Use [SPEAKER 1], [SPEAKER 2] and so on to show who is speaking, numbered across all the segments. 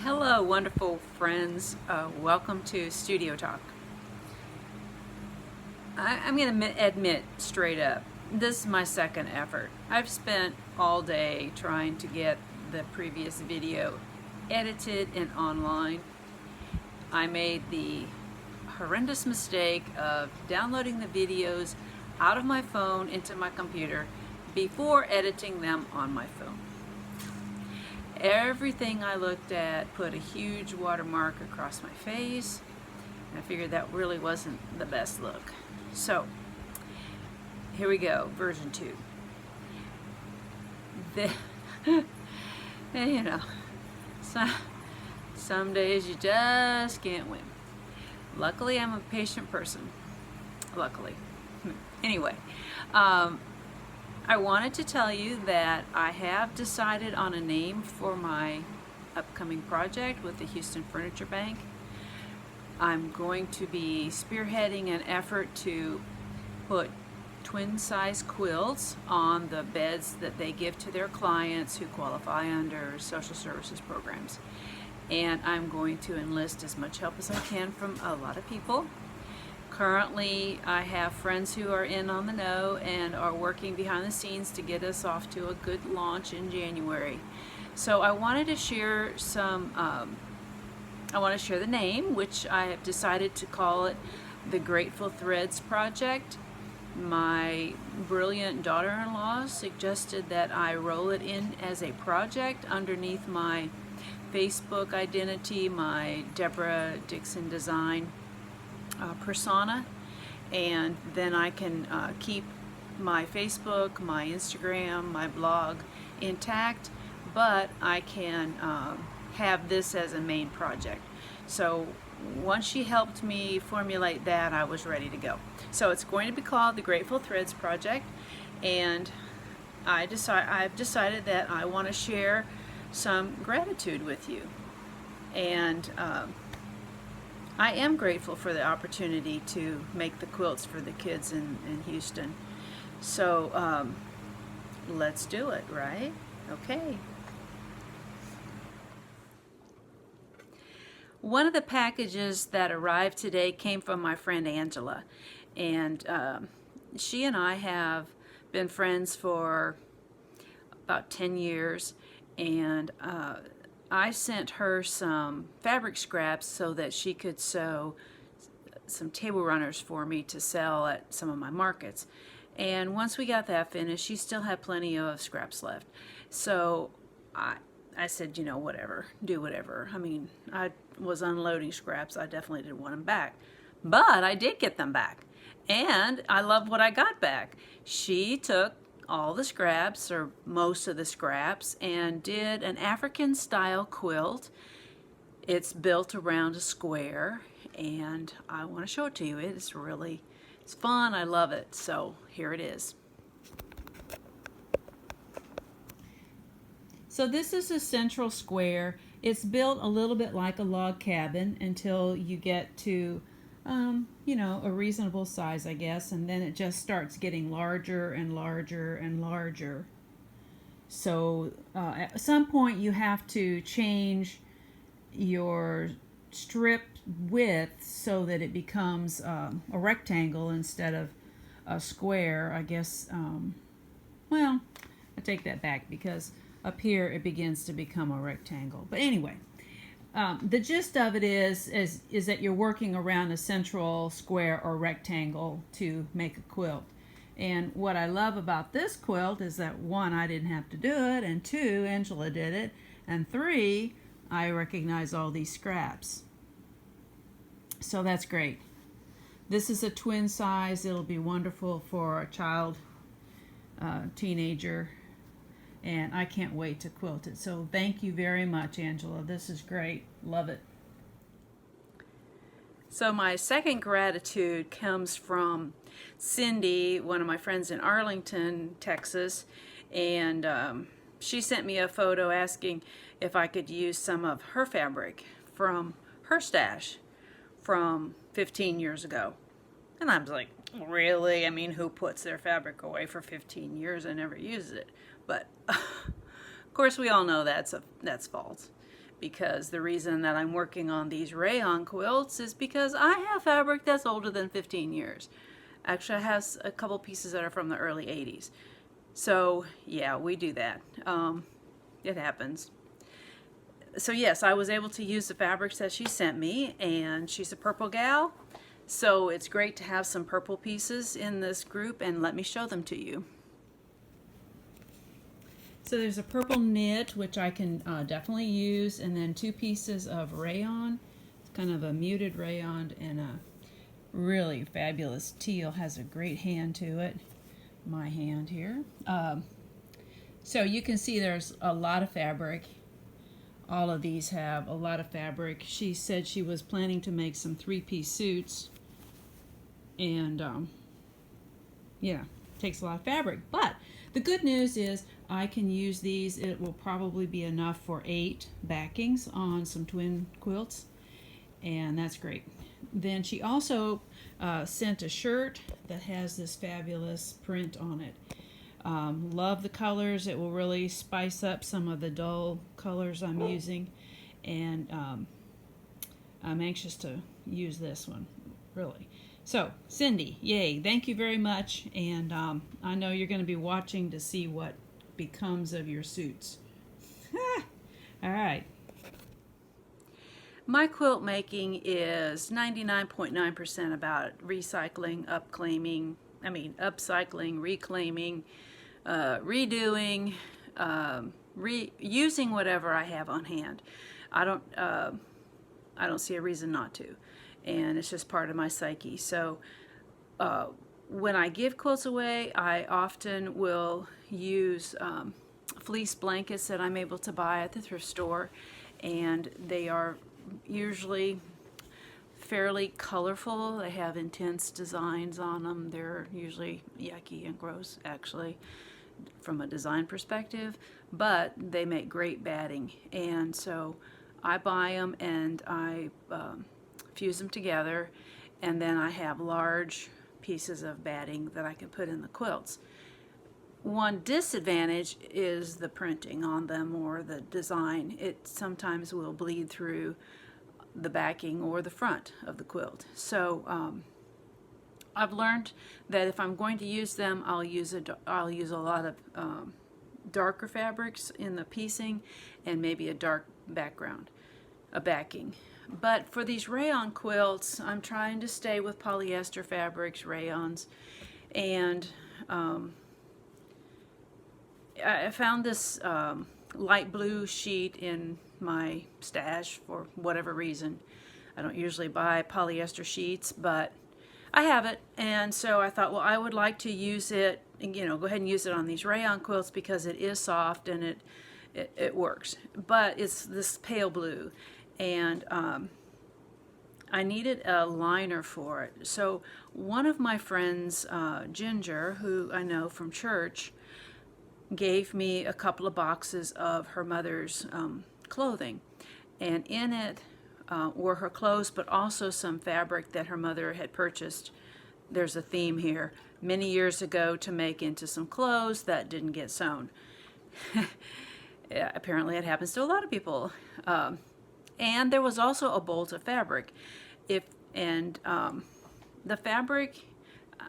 [SPEAKER 1] Hello, wonderful friends. Welcome to Studio Talk. I'm going to admit straight up, this is my second effort. I've spent all day trying to get the previous video edited and online. I made the horrendous mistake of downloading the videos out of my phone into my computer before editing them on my phone. Everything I looked at put a huge watermark across my face, and I figured that really wasn't the best look. So here we go, version 2. And you know, some days you just can't win. Luckily, I'm a patient person. Luckily. Anyway, I wanted to tell you that I have decided on a name for my upcoming project with the Houston Furniture Bank. I'm going to be spearheading an effort to put twin-size quilts on the beds that they give to their clients who qualify under social services programs. And I'm going to enlist as much help as I can from a lot of people. Currently, I have friends who are in on the know and are working behind the scenes to get us off to a good launch in January. So I wanted to share I want to share the name, which I have decided to call it the Grateful Threads Project. My brilliant daughter-in-law suggested that I roll it in as a project underneath my Facebook identity, my Deborah Dixon Design persona, and then I can keep my Facebook, my Instagram, my blog intact, but I can have this as a main project. So once she helped me formulate that, I was ready to go. So it's going to be called the Grateful Threads Project, and I've decided that I want to share some gratitude with you. And I am grateful for the opportunity to make the quilts for the kids in Houston. So let's do it, right? Okay. One of the packages that arrived today came from my friend Angela, and she and I have been friends for about 10 years, and I sent her some fabric scraps so that she could sew some table runners for me to sell at some of my markets. And once we got that finished, she still had plenty of scraps left. So I said, you know, whatever, do whatever. I mean, I was unloading scraps. I definitely didn't want them back. But I did get them back. And I love what I got back. She took all the scraps, or most of the scraps, and did an African style quilt. It's built around a square, and I want to show it to you. It's fun. I love it. So here it is. So this is a central square. It's built a little bit like a log cabin until you get to you know, a reasonable size, I guess, and then it just starts getting larger and larger and larger. So at some point you have to change your strip width so that it becomes a rectangle instead of a square, I guess. Well, I take that back, because up here it begins to become a rectangle. But anyway, the gist of it is that you're working around a central square or rectangle to make a quilt. And what I love about this quilt is that, 1, I didn't have to do it, and 2, Angela did it, and 3, I recognize all these scraps. So that's great. This is a twin size. It'll be wonderful for a child, teenager, and I can't wait to quilt it. So thank you very much, Angela. This is great. Love it. So my second gratitude comes from Cindy, one of my friends in Arlington, Texas, and she sent me a photo asking if I could use some of her fabric from her stash from 15 years ago. And I was like, really? I mean, who puts their fabric away for 15 years and never uses it? But of course we all know that's false, because the reason that I'm working on these rayon quilts is because I have fabric that's older than 15 years. Actually, I have a couple pieces that are from the early 80s. So yeah, we do that. It happens. So yes, I was able to use the fabrics that she sent me, and she's a purple gal. So it's great to have some purple pieces in this group, and let me show them to you. So there's a purple knit, which I can definitely use, and then 2 pieces of rayon. It's kind of a muted rayon and a really fabulous teal. Has a great hand to it. My hand here. So you can see there's a lot of fabric. All of these have a lot of fabric. She said she was planning to make some 3-piece suits, and yeah, takes a lot of fabric. But the good news is I can use these. It will probably be enough for 8 backings on some twin quilts, and that's great. Then she also sent a shirt that has this fabulous print on it. Love the colors. It will really spice up some of the dull colors I'm using, and I'm anxious to use this one, really. So Cindy, yay, thank you very much, and I know you're going to be watching to see what becomes of your suits. All right. My quilt making is 99.9% about recycling, upcycling, reclaiming, redoing, using whatever I have on hand. I don't see a reason not to, and it's just part of my psyche. So when I give quilts away, I often will use fleece blankets that I'm able to buy at the thrift store, and they are usually fairly colorful. They have intense designs on them. They're usually yucky and gross, actually, from a design perspective, but they make great batting. And so I buy them and I fuse them together, and then I have large pieces of batting that I can put in the quilts. One disadvantage is the printing on them or the design. It sometimes will bleed through the backing or the front of the quilt. So I've learned that if I'm going to use them, I'll use a lot of darker fabrics in the piecing and maybe a dark background, a backing. But for these rayon quilts, I'm trying to stay with polyester fabrics, rayons, and I found this light blue sheet in my stash for whatever reason. I don't usually buy polyester sheets, but I have it, and so I thought, well, I would like to use it, and, go ahead and use it on these rayon quilts because it is soft and it works. But it's this pale blue, and I needed a liner for it. So one of my friends, Ginger, who I know from church, gave me a couple of boxes of her mother's clothing, and in it were her clothes, but also some fabric that her mother had purchased. There's a theme here, many years ago, to make into some clothes that didn't get sewn. Yeah, apparently it happens to a lot of people. And there was also a bolt of fabric. The fabric,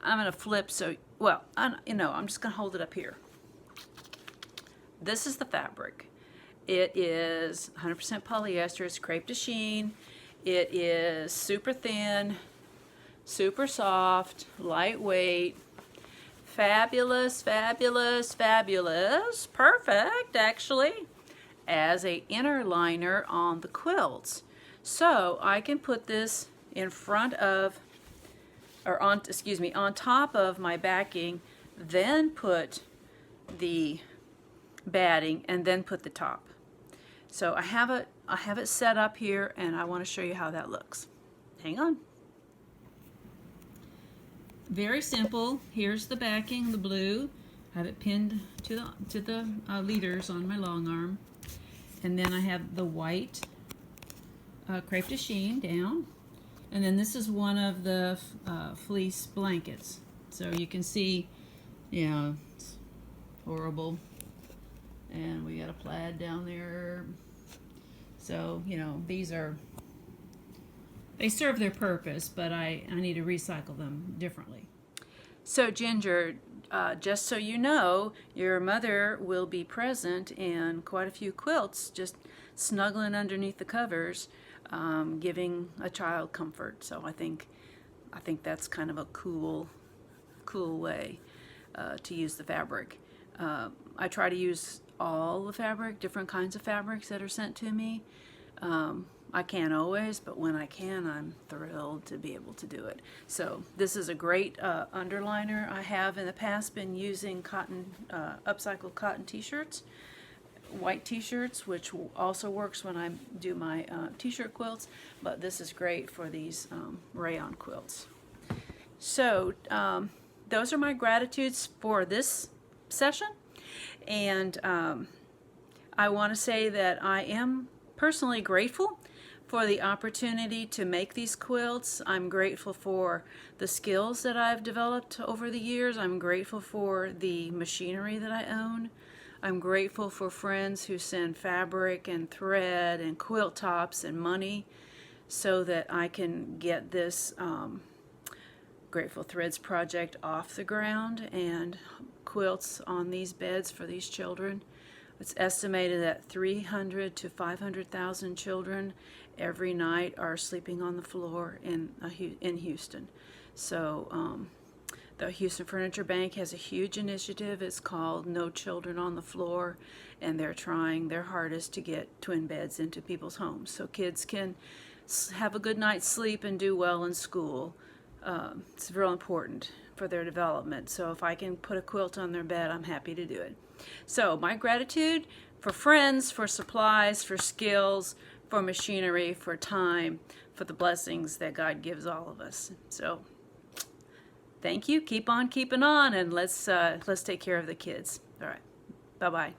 [SPEAKER 1] I'm going to flip, so, well, I'm just going to hold it up here. This is the fabric. It is 100% polyester. It's crepe de chine. It is super thin, super soft, lightweight, fabulous, fabulous, fabulous, perfect, actually, as a inner liner on the quilts. So I can put this in front of, or on top of my backing, then put the batting, and then put the top. So I have it set up here, and I want to show you how that looks. Hang on. Very simple. Here's the backing, the blue. I have it pinned to the leaders on my long arm, and then I have the white crepe de chine down, and then this is one of the fleece blankets. So you can see, it's horrible. And we got a plaid down there. So, they serve their purpose, but I need to recycle them differently. So, Ginger, just so you know, your mother will be present in quite a few quilts, just snuggling underneath the covers, giving a child comfort. So I think that's kind of a cool way to use the fabric. I try to use all the fabric, different kinds of fabrics that are sent to me. I can't always, but when I can, I'm thrilled to be able to do it. So this is a great underliner. I have in the past been using cotton, upcycled cotton t-shirts, white t-shirts, which also works when I do my t-shirt quilts, but this is great for these rayon quilts. So those are my gratitudes for this session, and I want to say that I am personally grateful for the opportunity to make these quilts. I'm grateful for the skills that I've developed over the years. I'm grateful for the machinery that I own. I'm grateful for friends who send fabric and thread and quilt tops and money so that I can get this Grateful Threads project off the ground and quilts on these beds for these children. It's estimated that 300 to 500,000 children every night are sleeping on the floor in Houston. So the Houston Furniture Bank has a huge initiative. It's called No Children on the Floor, and they're trying their hardest to get twin beds into people's homes so kids can have a good night's sleep and do well in school. It's real important for their development. So if I can put a quilt on their bed, I'm happy to do it. So my gratitude for friends, for supplies, for skills, for machinery, for time, for the blessings that God gives all of us. So thank you. Keep on keeping on, and let's take care of the kids. All right. Bye-bye.